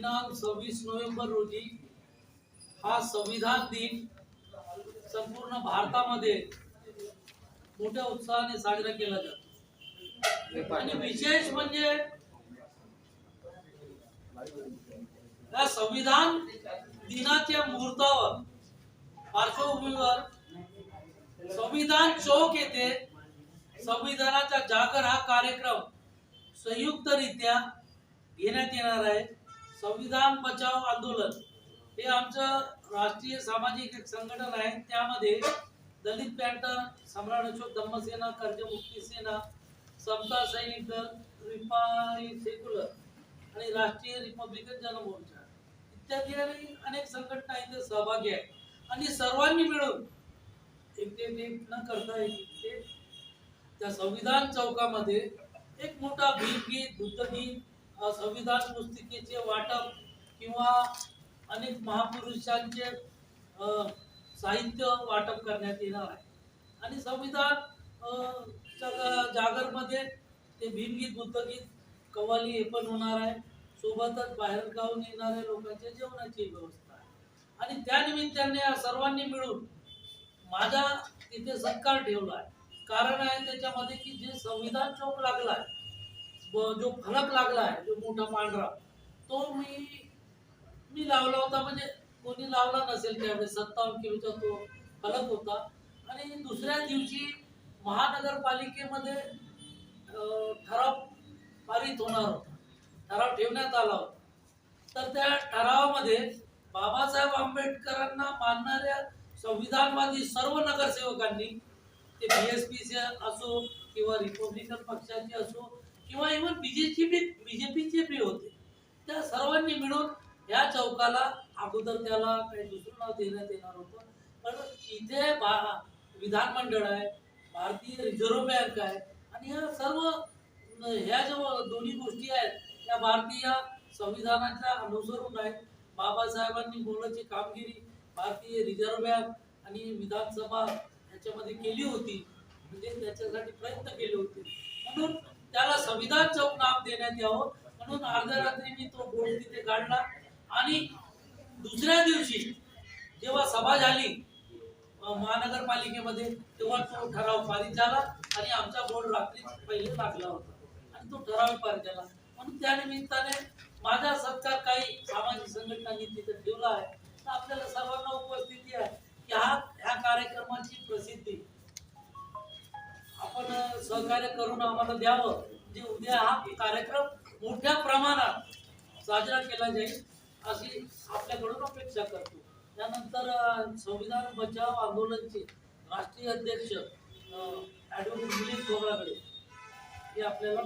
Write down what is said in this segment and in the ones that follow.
दिनांक 26 नोव्हेंबर रोजी हा संविधान दिन संपूर्ण भारतामध्ये मोठ्या उत्साहाने साजरा केला जातो। आणि विशेष म्हणजे या संविधान दिनाच्या मुहूर्तावर पार्श्वभूमीवर संविधान चौक येथे संविधानाचा जागर हा कार्यक्रम संयुक्तरित्या घेण्यात येणार आहे। संविधान बचाव आंदोलन हे आमचं राष्ट्रीय सामाजिक एक संघटन आहे। त्यामध्ये दलित पॅंथर, सम्राट अशोक धम्मसेना, कर्जमुक्ती सेना, समता सैनिक दल, रिपाई सेक्युलर आणि राष्ट्रीय रिपब्लिकन जनमोर्चा इत्यादी अनेक संघटना इथे सहभागी आहेत। आणि सर्वांनी मिळून एक न करता एक त्या संविधान चौकामध्ये एक मोठा भीमगीत, बुद्धगीत, संविधान पुस्तिकेचे वाटप किंवा अनेक महापुरुषांचे साहित्य वाटप करण्यात येणार आहे। आणि संविधान जागर मध्ये ते भीमगीत, बुद्धगीत, कव्वाली हे पण होणार आहे। सोबतच बाहेर गावून येणाऱ्या लोकांच्या जेवणाची व्यवस्था आहे। आणि त्या निमित्ताने सर्वांनी मिळून माझा तिथे सत्कार ठेवला आहे। कारण आहे त्याच्यामध्ये की जे संविधान चौक लागला आहे, जो फलक लागला आहे, जो मोठा पांढरा, तो मी लावला होता। म्हणजे कोणी लावला नसेल त्यावेळेस 57 किलोचा तो फलक होता। आणि दुसऱ्या दिवशी महानगरपालिकेमध्ये ठराव पारित होणार होता, ठराव ठेवण्यात आला होता। तर त्या ठरावामध्ये बाबासाहेब आंबेडकरांना मानणाऱ्या संविधानवादी सर्व नगरसेवकांनी, ते बीएसपीचे असो किंवा रिपब्लिकन पक्षाचे असो किंवा इव्हन बीजेपीचे बी होते, त्या सर्वांनी मिळून या चौकाला अगोदर त्याला काही दुसरं नाव देण्यात येणार होतं। पण इथे विधानमंडळ आहे, भारतीय रिझर्व्ह बँक आहे आणि या सर्व ह्या जो दोन्ही गोष्टी आहेत त्या भारतीय संविधानाच्या अनुसरून आहेत। बाबासाहेबांनी बोलण्याची कामगिरी भारतीय रिझर्व्ह बँक आणि विधानसभा याच्यामध्ये केली होती, म्हणजे त्याच्यासाठी प्रयत्न केले होते। म्हणून त्याला संविधान चौक नाव देण्यात यावं म्हणून अर्ध्या रात्री मी तो बोर्ड तिथे काढला। आणि दुसऱ्या दिवशी जेव्हा सभा झाली महानगरपालिकेमध्ये तेव्हा तो ठराव पारित झाला आणि आमचा बोर्ड रात्री पहिले लागला होता आणि तो ठराव पारित झाला। म्हणून त्या निमित्ताने माझा सत्कार काही सामाजिक संघटनांनी तिथे ठेवला आहे। तर आपल्याला सर्वांना उपस्थिती आहे की ह्या कार्यक्रमाची प्रसिद्धी आपण सहकार्य करून आम्हाला द्यावं, जे उद्या हा कार्यक्रम मोठ्या प्रमाणात साजरा केला जाईल अशी आपल्याकडून अपेक्षा करतो। त्यानंतर संविधान बचाव आंदोलनचे राष्ट्रीय अध्यक्ष ॲडव्होकेट दिलीप खोबरागडे हे आपल्याला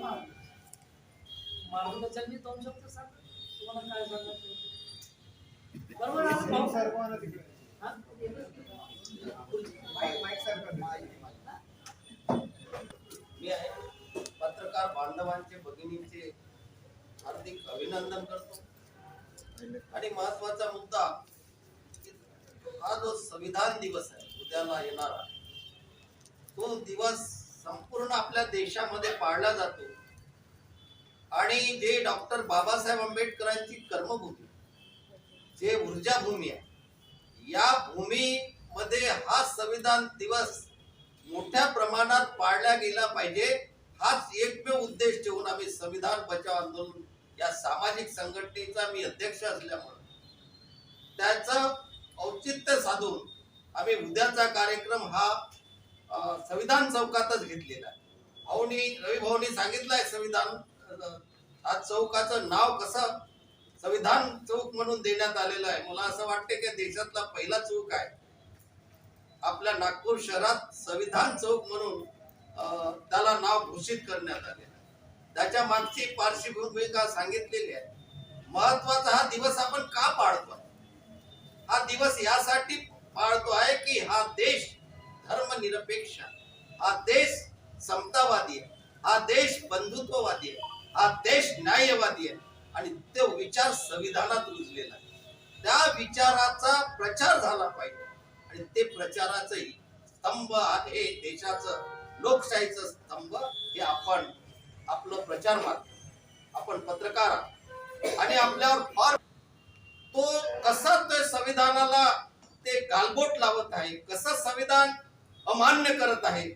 मार्गदर्शन मी 2 शब्द सांगतो, तुम्हाला काय सांगायचं बरोबर मी आहे पत्रकार बांधवांचे, भगिनींचे हार्दिक अभिनंदन करतो। आणि महत्वाचा मुद्दा, हा जो संविधान दिवस आहे उद्याला येणारा, तो दिवस संपूर्ण आपल्या देशामध्ये पाळला जातो। आणि जे डॉक्टर बाबासाहेब आंबेडकरांची कर्मभूमी, जे ऊर्जा भूमी आहे, या भूमीमध्ये हा संविधान दिवस मोठ्या प्रमाणात पाळला गेला पाहिजे, हाच एकमेव उद्देश ठेवून आम्ही संविधान बचाव आंदोलन या सामाजिक संघटनेचा मी अध्यक्ष असल्यामुळे त्याचं औचित्य साधून आम्ही उद्याचा कार्यक्रम हा संविधान चौकातच घेतलेला आहे। रवी भाऊनी सांगितलंय संविधान हा चौकाचं नाव कसं संविधान चौक म्हणून देण्यात आलेलं आहे। मला असं वाटतं की देशातला पहिला चौक आहे आपल्या नागपूर शहरात संविधान चौक म्हणून त्याला नाव घोषित करण्यात आले। त्याच्या मागची पार्श्वभूमिका सांगितलेली आहे। महत्वाचा हा दिवस आपण का पाळतो? हा दिवस यासाठी पाळतो आहे की हा देश धर्मनिरपेक्ष, हा देश समतावादी आहे, हा देश बंधुत्ववादी आहे, हा देश न्यायवादी आहे आणि तो विचार संविधानात रुजलेला आहे। त्या विचाराचा प्रचार झाला पाहिजे आणि ते प्रचाराचंही स्तंभ आहे देशाचं, लोकशाहीचं स्तंभ हे आपण आपलं प्रचार माध्यम, आपण पत्रकार आहात, आणि आपल्यावर फार तो कसा ते संविधानाला ते गालबोट लावत आहे, कसं संविधान अमान्य करत आहे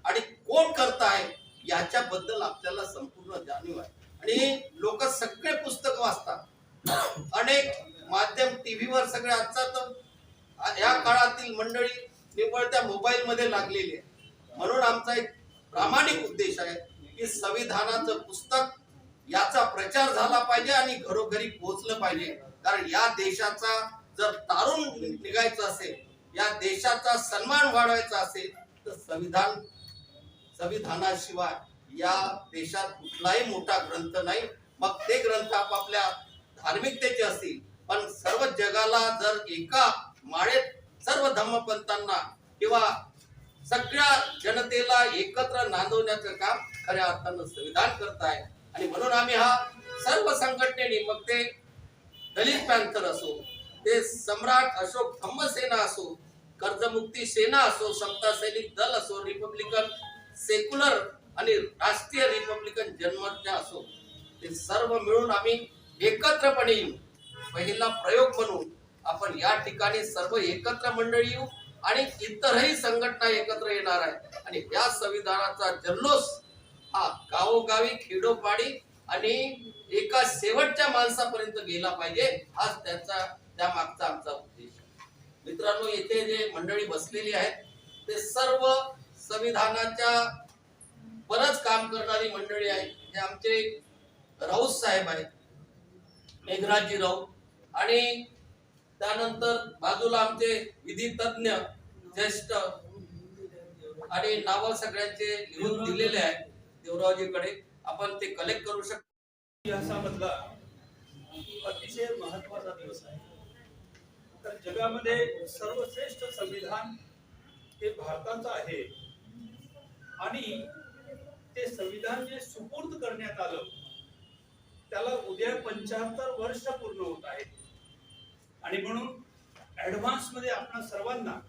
आणि कोण करत आहे याच्याबद्दल आपल्याला संपूर्ण जाणीव आहे. आणि लोक सगळे पुस्तक वाचतात, अनेक माध्यम टीव्हीवर सगळे. आजचा तर या काळातील मंडळी निव्वळ त्या मोबाईल मध्ये लागलेली आहे. म्हणून आमचा एक प्रामाणिक उद्देश आहे की संविधानाचं पुस्तक याचा प्रचार झाला पाहिजे आणि घरोघरी पोहोचलं पाहिजे. कारण या देशाचा जर तारून निघायचं असेल, या देशाचा सन्मान वाढवायचा असेल तर संविधानाशिवाय या देशात कुठलाही मोठा ग्रंथ नाही. मग ते ग्रंथ आपापल्या धार्मिकतेचे असतील, पण सर्व जगाला जर एका माळेत सर्व धम्मपंथांना किंवा सगळ्या जनतेला एकत्र नांदवण्याचं काम खऱ्या अर्थानं संविधान करत आहे. आणि म्हणून आम्ही हा सर्व संघटनेने, मग ते दलित पॅंथर असो, ते सम्राट अशोक धम्मसेना असो, कर्जमुक्ती सेना असो, समता सैनिक दल असो, रिपब्लिकन सेक्युलर आणि राष्ट्रीय रिपब्लिकन जनमोर्चा असो, ते सर्व मिळून आम्ही एकत्रपणे येऊ. पहिला प्रयोग म्हणून आपण या ठिकाणी सर्व एकत्र मंडळी येऊ आणि इतरही संघटना एकत्र येणार आहे. आणि या संविधानाचा जल्लोष हा गावोगावी, खेडोपाडी आणि एका शेवटच्या माणसापर्यंत गेला पाहिजे. हाच त्या मागचा आमचा उद्देश आहे. मित्रांनो, येथे जे मंडळी बसलेली आहेत ते सर्व संविधानाच्या बरंच काम करणारी मंडळी आहे. हे आमचे राऊत साहेब आहेत, मेघराजी राऊत, आणि त्यानंतर बाजूला आमचे विधी तज्ञ ज्येष्ठ, आणि नाव सगळ्यांचे लिहून दिलेले आहेत देवरावजीकडे. आपण ते कलेक्ट करू शकतो. इतिहासामधला अतिशय महत्वाचा दिवस आहे. तर जगामध्ये सर्वश्रेष्ठ संविधान हे भारताचं आहे आणि ते संविधान जे सुपूर्द करण्यात आलं त्याला उद्या 75 वर्ष पूर्ण होत आहेत. आणि म्हणून ऍडव्हान्स मध्ये आपणा सर्वांना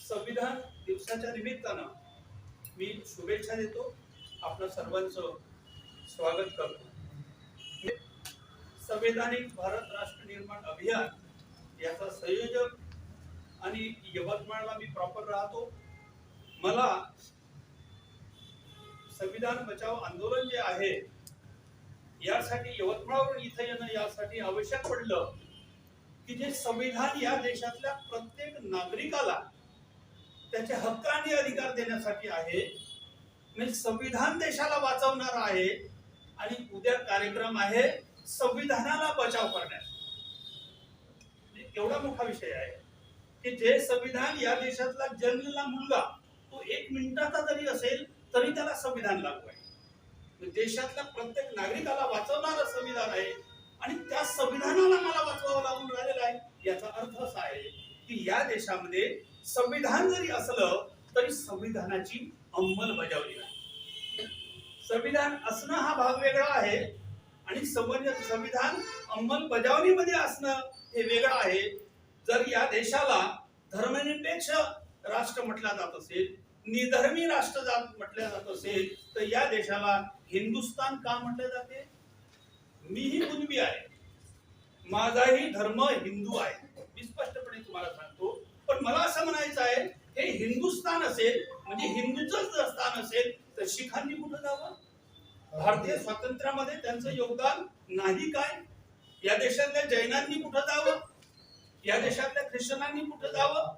संविधान दिवसाच्या निमित्तानं मी शुभेच्छा देतो. आपलं सर्वांचं स्वागत करतो. संवैधानिक भारत राष्ट्र निर्माण अभियान याचा संयोजक आणि यवतमाळला मी प्रॉपर राहतो. मला संविधान बचाव आंदोलन जे आहे यासाठी यवतमाळवरून इथं येणं यासाठी आवश्यक पडलं की जे संविधान या देशातल्या प्रत्येक नागरिकाला त्याचे हक्क आणि अधिकार देण्यासाठी आहे. म्हणजे संविधान देशाला वाचवणार आहे आणि उद्या कार्यक्रम आहे संविधानाला बचाव करण्याचा. एवढा मोठा विषय आहे की जे संविधान या देशातला जन्मलेला मुलगा तो 1 मिनिटाचा जरी असेल तरी त्याला संविधान लागू आहे. देशातल्या प्रत्येक नागरिकाला वाचवणारं संविधान आहे आणि त्या संविधानाला मला वाचवावं लागून राहिलेलं आहे. याचा अर्थ असा आहे की या देशामध्ये संविधान जरी असलं तरी संविधानाची अंमलबजावणी नाही. संविधान असणं हा भाग वेगळा आहे आणि संविधान अंमलबजावणीमध्ये असणं हे वेगळं आहे. जर या देशाला धर्मनिरपेक्ष राष्ट्र म्हटलं जात असेल, निधर्मी राष्ट्र म्हटलं जात असेल तर या देशाला हिंदुस्थान का म्हटले जाते? मीही कुणबी आहे, माझाही धर्म हिंदू आहे, मी स्पष्टपणे तुम्हाला सांगतो. पण मला असं म्हणायचं आहे हे हिंदुस्थान असेल म्हणजे हिंदूच जर स्थान असेल तर शिखांनी कुठं जावं? भारतीय स्वातंत्र्यामध्ये त्यांचं योगदान नाही काय? या देशातल्या जैनांनी कुठं जावं? या देशातल्या ख्रिश्चनांनी कुठं जावं?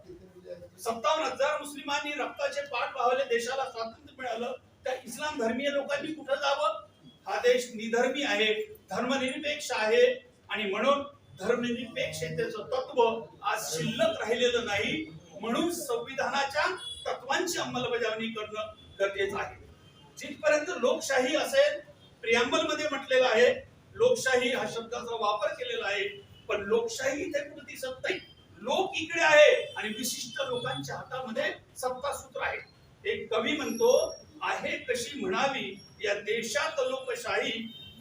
57,000 मुस्लिमांनी रक्ताचे पाठ वाहवले, देशाला स्वातंत्र्य मिळालं. त्या इस्लाम धर्मीय लोकांनी कुठं जावं? हा देश निधर्मी आहे, धर्मनिरपेक्ष आहे आणि म्हणून धर्मनिरपेक्षतेचं तत्व आज शिल्लक राहिलेलं नाही. म्हणून संविधानाच्या तत्वांची अंमलबजावणी करणं गरजेचं आहे. जिथपर्यंत लोकशाही असेल, प्रियांबल मध्ये म्हटलेलं आहे लोकशाही हा शब्दाचा वापर केलेला आहे, पण लोकशाही इथे कुठे दिसत नाही. लोक इकडे आहे आणि विशिष्ट लोकांच्या हातामध्ये सत्तासूत्र आहे. एक कवी म्हणतो, आहे कशी म्हणावी या देशात लोकशाही,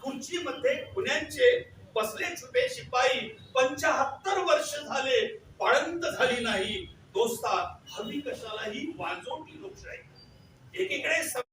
खुर्चीमध्ये खुन्यांचे बसले छुपे शिपाई, 75 वर्ष झाले पळंत झाली नाही, दोस्ता हवी कशालाही वाजोटी लोकशाही. एकीकडे